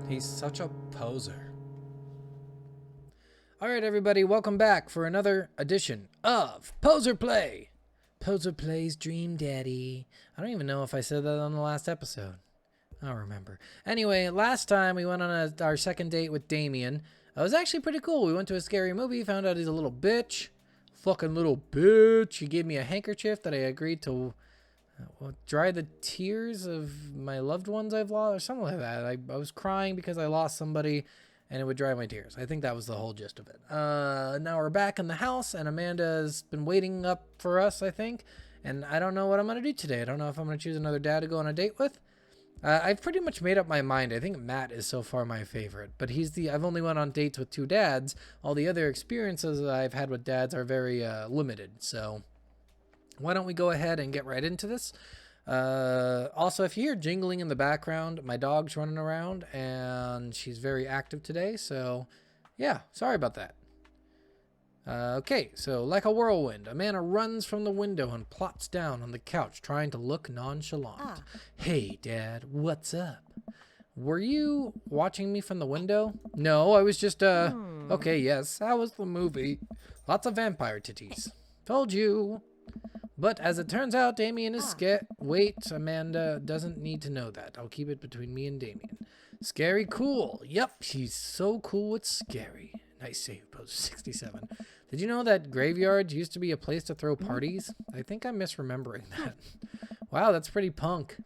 He's such a poser. Alright, everybody, welcome back for another edition of Poser Play. Poser Plays Dream Daddy. I don't even know if I said that on the last episode. I don't remember. Anyway, last time we went on our second date with Damien. It was actually pretty cool. We went to a scary movie, found out he's a little bitch. Fucking little bitch. He gave me a handkerchief that I agreed to dry the tears of my loved ones I've lost, or something like that. I was crying because I lost somebody, and it would dry my tears. I think that was the whole gist of it. Now we're back in the house, and Amanda's been waiting up for us, I think. And I don't know what I'm going to do today. I don't know if I'm going to choose another dad to go on a date with. I've pretty much made up my mind. I think Matt is so far my favorite, but I've only went on dates with 2 dads. All the other experiences that I've had with dads are very limited, so why don't we go ahead and get right into this? Also, if you hear jingling in the background, my dog's running around, and she's very active today, so yeah, sorry about that. Okay, so like a whirlwind, Amanda runs from the window and plops down on the couch, trying to look nonchalant. Hey, Dad, what's up? Were you watching me from the window? No, I was just, Okay, yes, how was the movie? Lots of vampire titties. Told you. But as it turns out, Damien is scared. Wait, Amanda doesn't need to know that. I'll keep it between me and Damien. Scary cool. Yep, she's so cool with scary. Nice save, Poser 67. Did you know that graveyards used to be a place to throw parties? I think I'm misremembering that. Wow, that's pretty punk.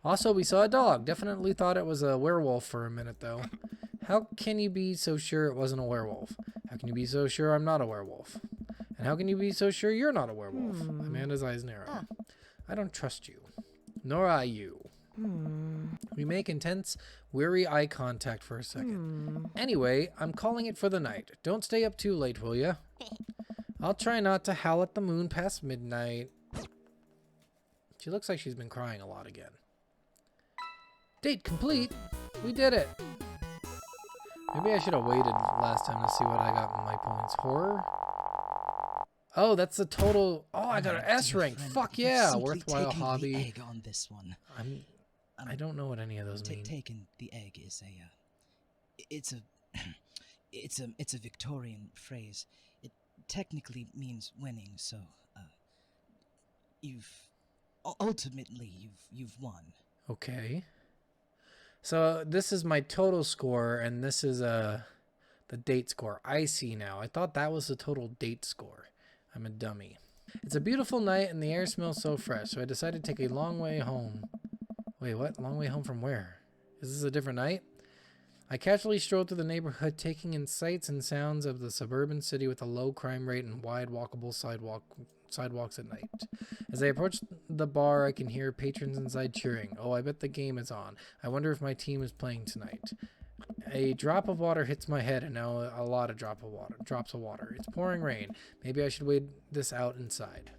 Also, we saw a dog. Definitely thought it was a werewolf for a minute, though. How can you be so sure it wasn't a werewolf? How can you be so sure I'm not a werewolf? And how can you be so sure you're not a werewolf? Amanda's eyes narrow. I don't trust you. Nor I you. We make intense, weary eye contact for a second. Anyway, I'm calling it for the night. Don't stay up too late, will ya? I'll try not to howl at the moon past midnight. She looks like she's been crying a lot again. Date complete. We did it. Maybe I should have waited last time to see what I got in my points. Horror? Oh, that's the total. Oh, I got an S rank. Fuck yeah. Worthwhile hobby. The egg on this one. I don't know what any of those mean. Taking the egg is it's a Victorian phrase. It technically means winning, so ultimately you've won. Okay. So this is my total score, and this is the date score. I see now. I thought that was the total date score. I'm a dummy. It's a beautiful night, and the air smells so fresh, so I decided to take a long way home. Wait, what? Long way home from where? Is this a different night? I casually strolled through the neighborhood, taking in sights and sounds of the suburban city with a low crime rate and wide walkable sidewalks at night. As I approach the bar, I can hear patrons inside cheering. Oh, I bet the game is on. I wonder if my team is playing tonight. A drop of water hits my head, and now a lot of drops of water. It's pouring rain. Maybe I should wait this out inside.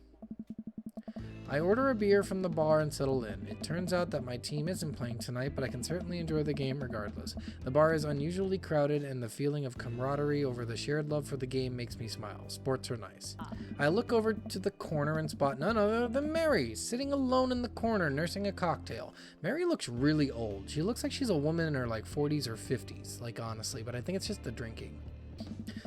I order a beer from the bar and settle in. It turns out that my team isn't playing tonight, but I can certainly enjoy the game regardless. The bar is unusually crowded, and the feeling of camaraderie over the shared love for the game makes me smile. Sports are nice. I look over to the corner and spot none other than Mary, sitting alone in the corner, nursing a cocktail. Mary looks really old. She looks like she's a woman in her 40s or 50s, honestly, but I think it's just the drinking.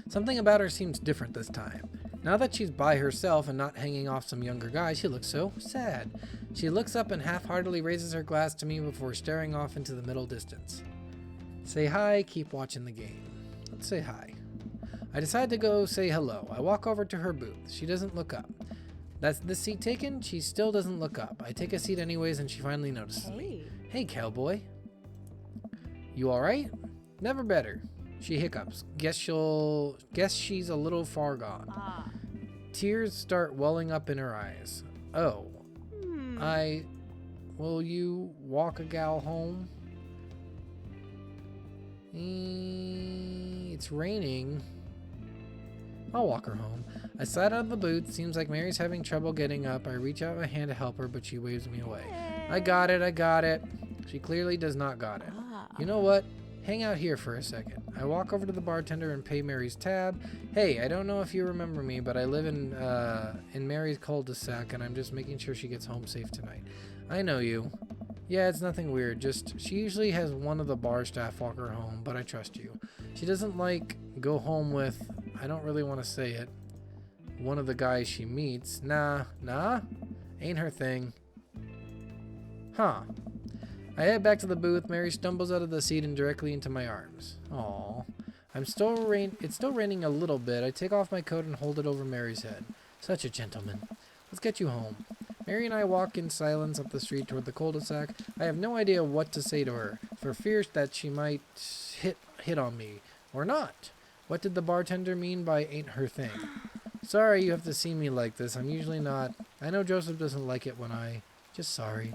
Something about her seems different this time. Now that she's by herself and not hanging off some younger guy, she looks so sad. She looks up and half-heartedly raises her glass to me before staring off into the middle distance. Say hi, keep watching the game. Let's say hi. I decide to go say hello. I walk over to her booth. She doesn't look up. That's the seat taken? She still doesn't look up. I take a seat anyways, and she finally notices me. Hey, cowboy. You alright? Never better. She hiccups. Guess she's a little far gone. Tears start welling up in her eyes. Oh. Will you walk a gal home? It's raining. I'll walk her home. I slide out of the booth. Seems like Mary's having trouble getting up. I reach out my hand to help her, but she waves me away. I got it. She clearly does not got it. You know what? Hang out here for a second. I walk over to the bartender and pay Mary's tab. Hey, I don't know if you remember me, but I live in Mary's cul-de-sac, and I'm just making sure she gets home safe tonight. I know you. Yeah, it's nothing weird. Just, she usually has one of the bar staff walk her home, but I trust you. She doesn't like go home with, I don't really want to say it, one of the guys she meets. Nah, ain't her thing. Huh. I head back to the booth. Mary stumbles out of the seat and directly into my arms. Aww. It's still raining a little bit. I take off my coat and hold it over Mary's head. Such a gentleman. Let's get you home. Mary and I walk in silence up the street toward the cul-de-sac. I have no idea what to say to her, for fear that she might hit on me. Or not. What did the bartender mean by ain't her thing? Sorry you have to see me like this. I'm usually not. I know Joseph doesn't like it when I... Just sorry.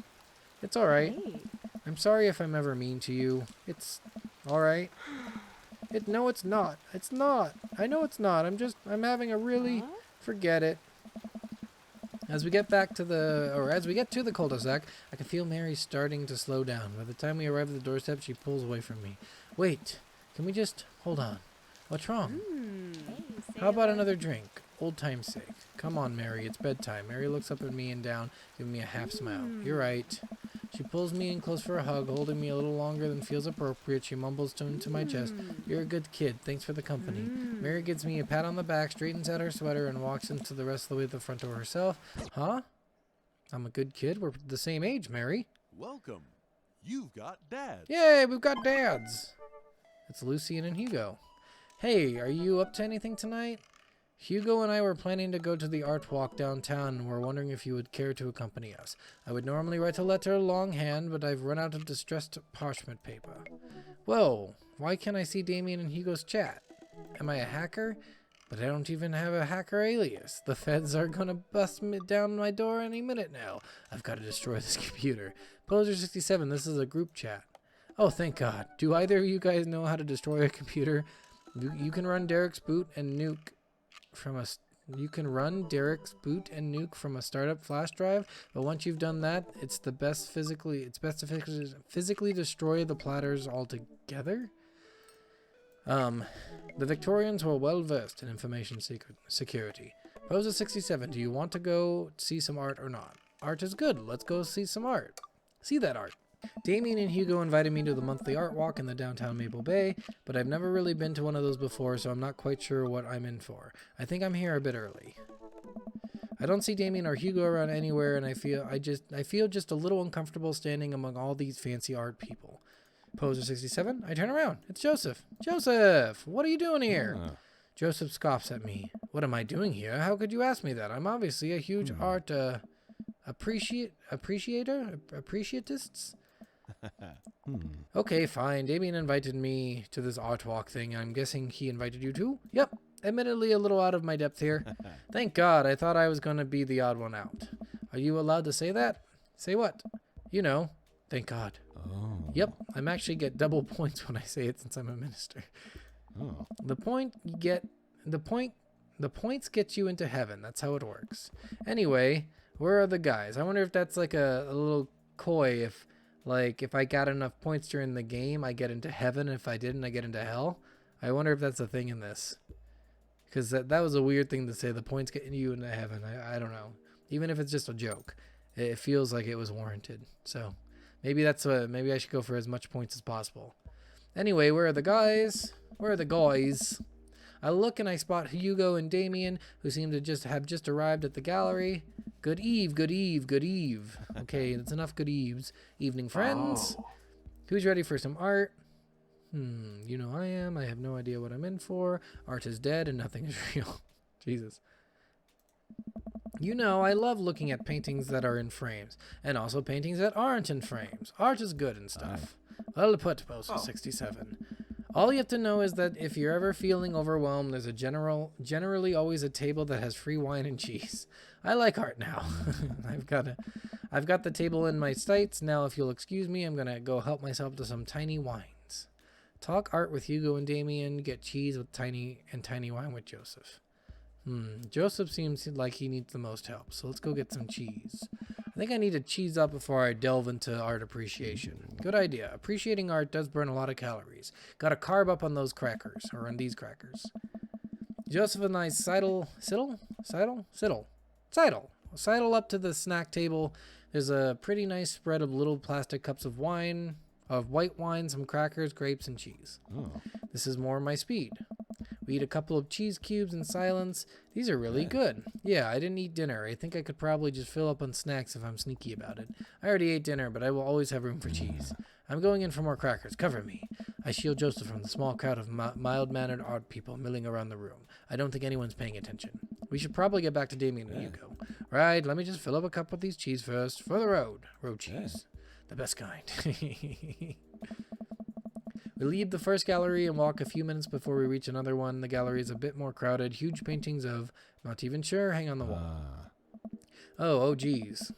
It's alright. I'm sorry if I'm ever mean to you. It's alright. No, it's not. It's not. I know it's not. I'm having a really... Forget it. As we get to the cul-de-sac, I can feel Mary starting to slow down. By the time we arrive at the doorstep, she pulls away from me. Wait, can we just hold on? What's wrong? How about another drink? Old time's sake. Come on, Mary, it's bedtime. Mary looks up at me and down, giving me a half smile. You're right. She pulls me in close for a hug, holding me a little longer than feels appropriate. She mumbles into my chest, "You're a good kid. Thanks for the company." Mary gives me a pat on the back, straightens out her sweater, and walks into the rest of the way to the front door herself. Huh? I'm a good kid? We're the same age, Mary. Welcome. You've got dads. Yay, we've got dads. It's Lucian and Hugo. Hey, are you up to anything tonight? Hugo and I were planning to go to the art walk downtown and were wondering if you would care to accompany us. I would normally write a letter longhand, but I've run out of distressed parchment paper. Whoa, why can't I see Damien and Hugo's chat? Am I a hacker? But I don't even have a hacker alias. The feds are gonna bust me down my door any minute now. I've got to destroy this computer. Poser67, this is a group chat. Oh, thank God. Do either of you guys know how to destroy a computer? You can run Derek's boot and nuke from a startup flash drive, but once you've done that, it's best to physically destroy the platters altogether. The Victorians were well versed in information security. Poser67, do you want to go see some art or not? Art is good. Let's go see some art. See that art. Damien and Hugo invited me to the monthly art walk in the downtown Maple Bay, but I've never really been to one of those before, so I'm not quite sure what I'm in for. I think I'm here a bit early. I don't see Damien or Hugo around anywhere, and I feel just a little uncomfortable standing among all these fancy art people. Poser67, I turn around. It's Joseph. Joseph, what are you doing here? Joseph scoffs at me. What am I doing here? How could you ask me that? I'm obviously a huge art appreciatists? Okay, fine. Damien invited me to this art walk thing. I'm guessing he invited you too? Yep. Admittedly a little out of my depth here. Thank God. I thought I was going to be the odd one out. Are you allowed to say that? Say what? You know. Thank God. Oh. Yep. I'm actually get double points when I say it since I'm a minister. Oh. The points get you into heaven. That's how it works. Anyway, where are the guys? I wonder if that's like a little coy. If I got enough points during the game, I get into heaven. If I didn't, I get into hell. I wonder if that's a thing in this. Because that was a weird thing to say. The points getting you into heaven. I don't know. Even if it's just a joke, it feels like it was warranted. So maybe maybe I should go for as much points as possible. Anyway, where are the guys? Where are the guys? I look and I spot Hugo and Damien, who seem to have just arrived at the gallery. Good eve, good eve, good eve. Okay, that's enough good eves. Evening, friends. Oh. Who's ready for some art? You know I am. I have no idea what I'm in for. Art is dead and nothing is real. Jesus. You know, I love looking at paintings that are in frames, and also paintings that aren't in frames. Art is good and stuff. Well put, Poser67. All you have to know is that if you're ever feeling overwhelmed, there's generally always a table that has free wine and cheese. I like art now. I've got the table in my sights. Now, if you'll excuse me, I'm gonna go help myself to some tiny wines. Talk art with Hugo and Damien. Get cheese with tiny wine with Joseph. Joseph seems like he needs the most help, so let's go get some cheese. I think I need to cheese up before I delve into art appreciation. Good idea. Appreciating art does burn a lot of calories. Gotta carb up on those crackers, or on these crackers. Joseph and I sidle up to the snack table There's a pretty nice spread of little plastic cups of wine, of white wine, some crackers, grapes, and cheese. Oh. This is more my speed. We eat a couple of cheese cubes in silence. These are really good. Yeah, I didn't eat dinner. I think I could probably just fill up on snacks if I'm sneaky about it. I already ate dinner, but I will always have room for cheese. I'm going in for more crackers. Cover me. I shield Joseph from the small crowd of mild-mannered art people milling around the room. I don't think anyone's paying attention. We should probably get back to Damien and Hugo. Right, let me just fill up a cup with these cheese first. For the road. Road cheese. The best kind. We leave the first gallery and walk a few minutes before we reach another one. The gallery is a bit more crowded. Huge paintings of, not even sure, hang on the wall. Oh geez.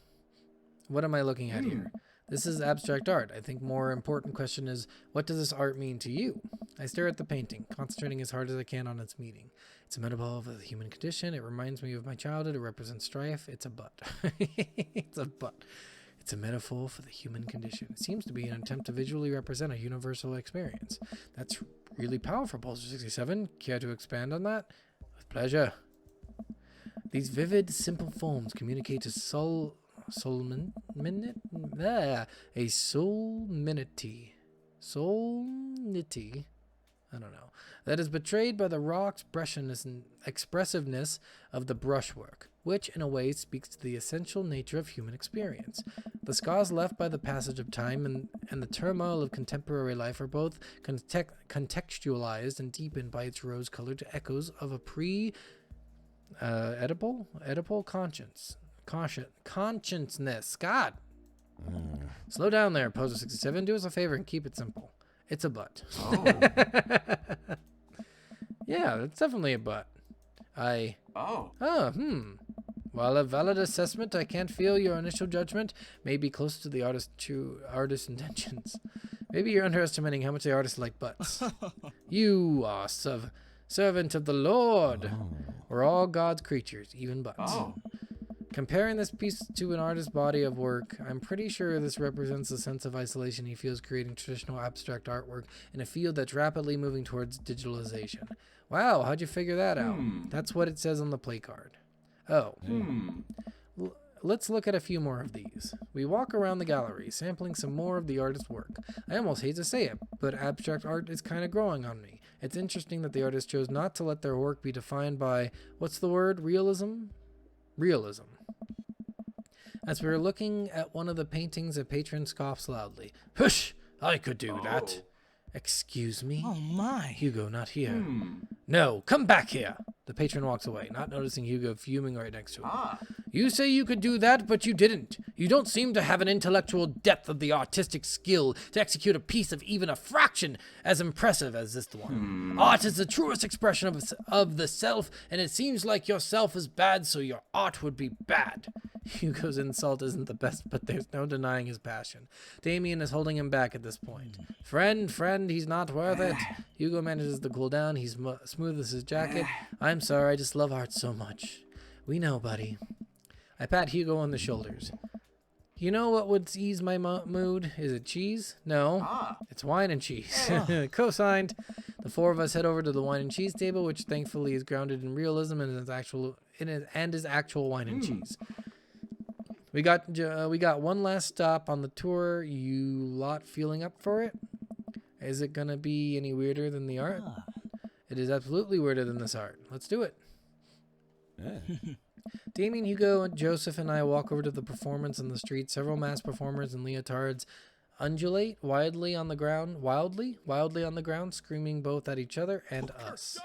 What am I looking at here? This is abstract art. I think more important question is, what does this art mean to you? I stare at the painting, concentrating as hard as I can on its meaning. It's a metaphor of the human condition. It reminds me of my childhood. It represents strife. It's a butt. It's a butt. It's a metaphor for the human condition. It seems to be an attempt to visually represent a universal experience. That's really powerful, Pulsar 67. Care to expand on that? With pleasure. These vivid, simple forms communicate a solemnity. I don't know. That is betrayed by the raw expressiveness of the brushwork, which in a way speaks to the essential nature of human experience. The scars left by the passage of time and the turmoil of contemporary life are both contextualized and deepened by its rose-colored echoes of a Oedipal consciousness. God! Slow down there, Poser 67. Do us a favor and keep it simple. It's a butt. Oh. Yeah, it's definitely a butt. Oh. While a valid assessment, I can't feel your initial judgment may be close to the artist's intentions. Maybe you're underestimating how much the artist like butts. You are servant of the Lord. We're all God's creatures, even butts. Oh. Comparing this piece to an artist's body of work, I'm pretty sure this represents the sense of isolation he feels creating traditional abstract artwork in a field that's rapidly moving towards digitalization. Wow, how'd you figure that out? That's what it says on the play card. Oh. Let's look at a few more of these. We walk around the gallery, sampling some more of the artist's work. I almost hate to say it, but abstract art is kind of growing on me. It's interesting that the artist chose not to let their work be defined by, what's the word, realism? Realism. As we were looking at one of the paintings, a patron scoffs loudly. Hush! I could do that. Excuse me? Oh my. Hugo, not here. No, come back here. The patron walks away, not noticing Hugo fuming right next to him. You say you could do that, but you didn't. You don't seem to have an intellectual depth of the artistic skill to execute a piece of even a fraction as impressive as this one. Art is the truest expression of the self, and it seems like your self is bad, so your art would be bad. Hugo's insult isn't the best, but there's no denying his passion. Damien is holding him back at this point. Friend, he's not worth it. Hugo manages to cool down. He smoothes his jacket. I'm sorry, I just love art so much. We know, buddy. I pat Hugo on the shoulders. You know what would ease my mood? Is it cheese? No, it's wine and cheese. Co-signed. The four of us head over to the wine and cheese table, which thankfully is grounded in realism and is actual wine and cheese. We got one last stop on the tour. You lot feeling up for it? Is it gonna be any weirder than the art? It is absolutely weirder than this art. Let's do it. Damien, Hugo, Joseph, and I walk over to the performance in the street. Several masked performers in leotards undulate wildly on the ground, screaming both at each other and us.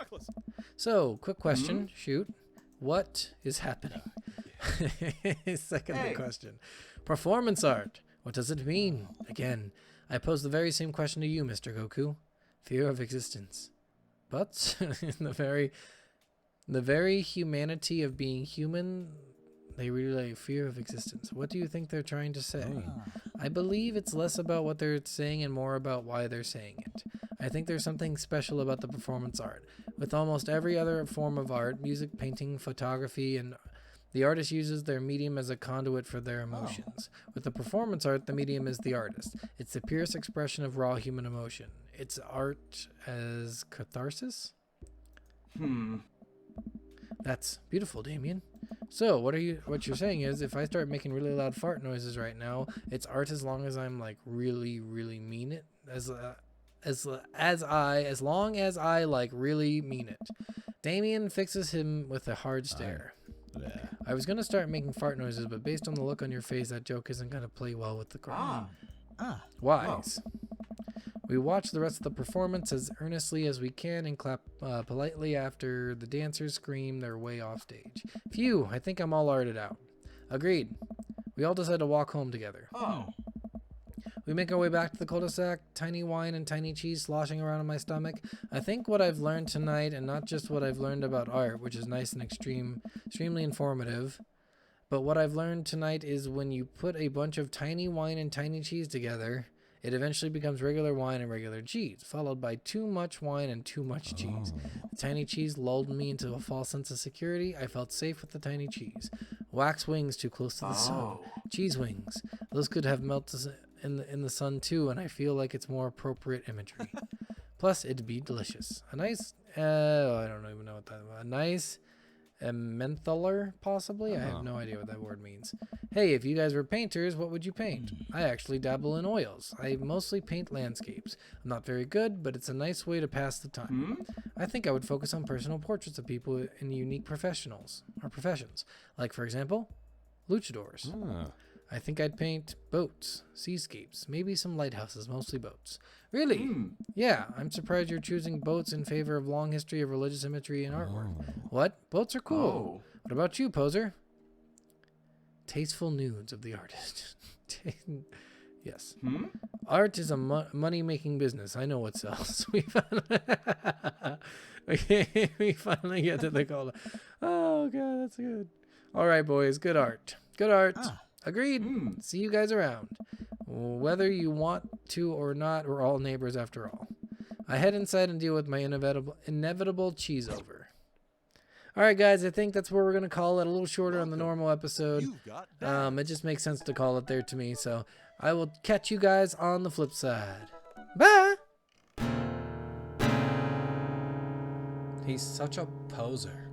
So, quick question. Shoot. What is happening? Second question. Performance art. What does it mean? Again, I pose the very same question to you, Mr. Goku. Fear of existence. But in the very humanity of being human, they relay fear of existence. What do you think they're trying to say? I believe it's less about what they're saying and more about why they're saying it. I think there's something special about the performance art. With almost every other form of art, music, painting, photography, and the artist uses their medium as a conduit for their emotions. With the performance art, the medium is the artist. It's the purest expression of raw human emotion. It's art as catharsis? That's beautiful, Damien. So what you're saying is if I start making really loud fart noises right now, it's art as long as I'm like really mean it, as long as I like really mean it. Damien fixes him with a hard stare. Yeah. I was gonna start making fart noises, but based on the look on your face, that joke isn't gonna play well with the crowd. Wise. We watch the rest of the performance as earnestly as we can and clap politely after the dancers scream their way off stage. Phew, I think I'm all arted out. Agreed. We all decide to walk home together. We make our way back to the cul-de-sac, tiny wine and tiny cheese sloshing around in my stomach. I think what I've learned tonight, and not just what I've learned about art, which is nice and extremely informative, but what I've learned tonight is when you put a bunch of tiny wine and tiny cheese together, it eventually becomes regular wine and regular cheese, followed by too much wine and too much cheese. The tiny cheese lulled me into a false sense of security. I felt safe with the tiny cheese. Wax wings too close to the sun. Cheese wings. Those could have melted in the sun too, and I feel like it's more appropriate imagery. Plus, it'd be delicious. A nice, I don't even know what that. A nice mentholer, possibly. I have no idea what that word means. Hey, if you guys were painters, what would you paint? I actually dabble in oils. I mostly paint landscapes. I'm not very good, but it's a nice way to pass the time. I think I would focus on personal portraits of people in unique professions. Like, for example, luchadors. I think I'd paint boats, seascapes, maybe some lighthouses, mostly boats. Really? Yeah, I'm surprised you're choosing boats in favor of long history of religious imagery and artwork. What? Boats are cool. What about you, poser? Tasteful nudes of the artist. Yes. Art is a money-making business. I know what sells. We finally get to the call. Oh, God, that's good. All right, boys. Good art. Good art. Agreed. See you guys around. Whether you want to or not, we're all neighbors after all. I head inside and deal with my inevitable cheese over. All right, guys, I think that's where we're going to call it. A little shorter on the normal episode. You've got dads. It just makes sense to call it there to me. So I will catch you guys on the flip side. Bye. He's such a poser.